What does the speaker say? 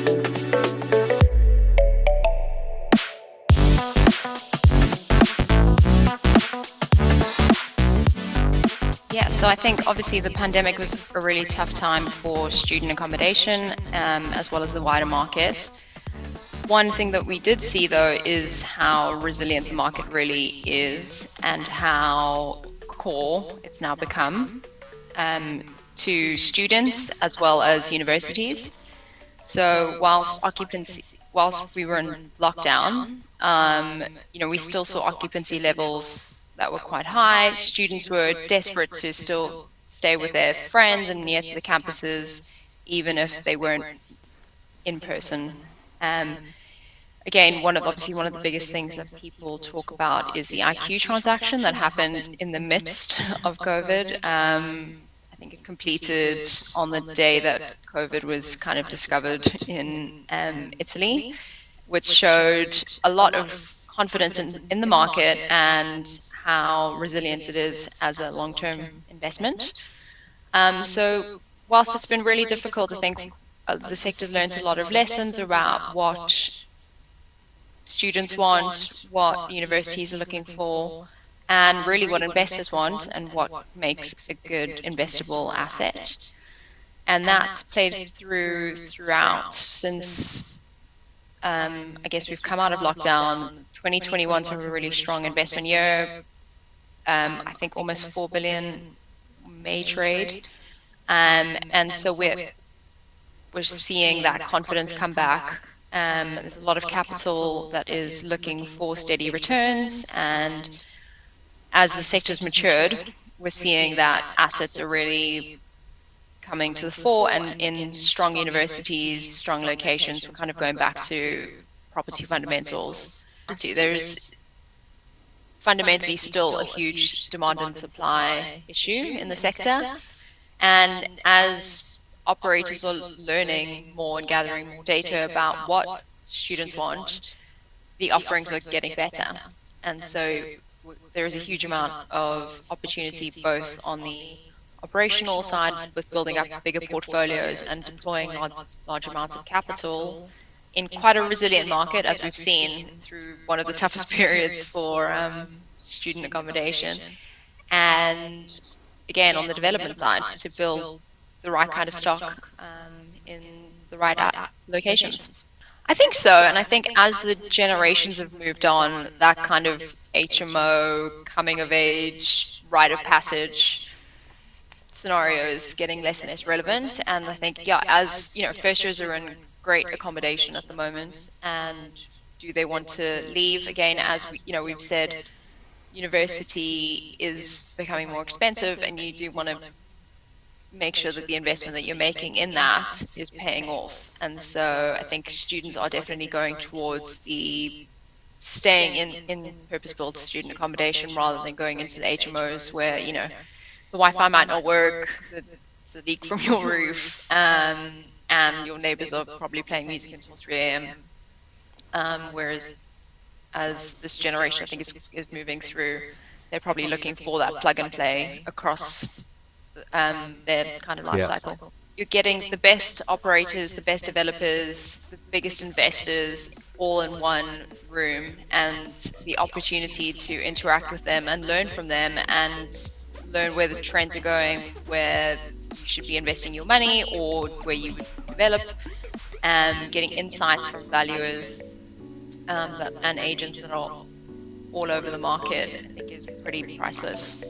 Yeah, so I think obviously the pandemic was a really tough time for student accommodation, as well as the wider market. One thing that we did see though is how resilient the market really is and how core it's now become to students as well as universities. So whilst we were in lockdown, we still saw occupancy levels that were quite high. Students were desperate to still stay with their friends and near to the campuses, even if they weren't in person. Again, one of the biggest things that people talk about is the IQ transaction that happened in the midst of COVID. I think it completed on the day that COVID was kind of discovered in Italy, which showed a lot of confidence in the market and how resilient it is as a long-term investment. So whilst it's been really difficult, I think the sector's learned a lot of lessons about what students want, what universities are looking for, and really what investors want and what makes a good investable asset. And that's played throughout since I guess we've come out of lockdown. 2021's a really strong investment year. I think almost 4 billion May trade. And so we're seeing that confidence come back. There's a lot of capital that is looking for steady returns, and as the sector's matured, we're seeing that assets are really coming to the fore, and in strong universities, strong locations, we're kind of going back to property fundamentals. There's fundamentally still a huge demand and supply issue in the sector, and as operators are learning more and gathering more data about what students want, the offerings are getting better. And so there is a huge amount of opportunity both on the operational side with building up bigger portfolios and deploying large amounts of capital in quite a resilient market, as we've seen through one of the toughest periods for student accommodation. And again, on the development side, to build the right kind of stock in the right locations. I think so, and I think as the generations have moved on, that kind of HMO, coming of age, rite of passage scenario is getting less and less relevant. And I think, as first years are in great accommodation at the moment, and do they want to leave? Again, as we've said, university is becoming more expensive, and you do want to make sure that the investment that you're making in that is paying off. And so I think students are definitely going towards the staying in purpose-built student accommodation rather than going into the HMOs where, the Wi-Fi might not work, there's a leak from your roof, and your neighbors are probably playing music until 3 a.m. Whereas as this generation, I think, is moving through, they're probably looking for that plug and play across their kind of life cycle. You're getting the best operators, the best developers, the biggest investors all in one room, and the opportunity to interact with them and learn from them and learn where the trends are going, where you should be investing your money or where you would develop, and getting insights from valuers and agents that are all over the market, I think is pretty priceless.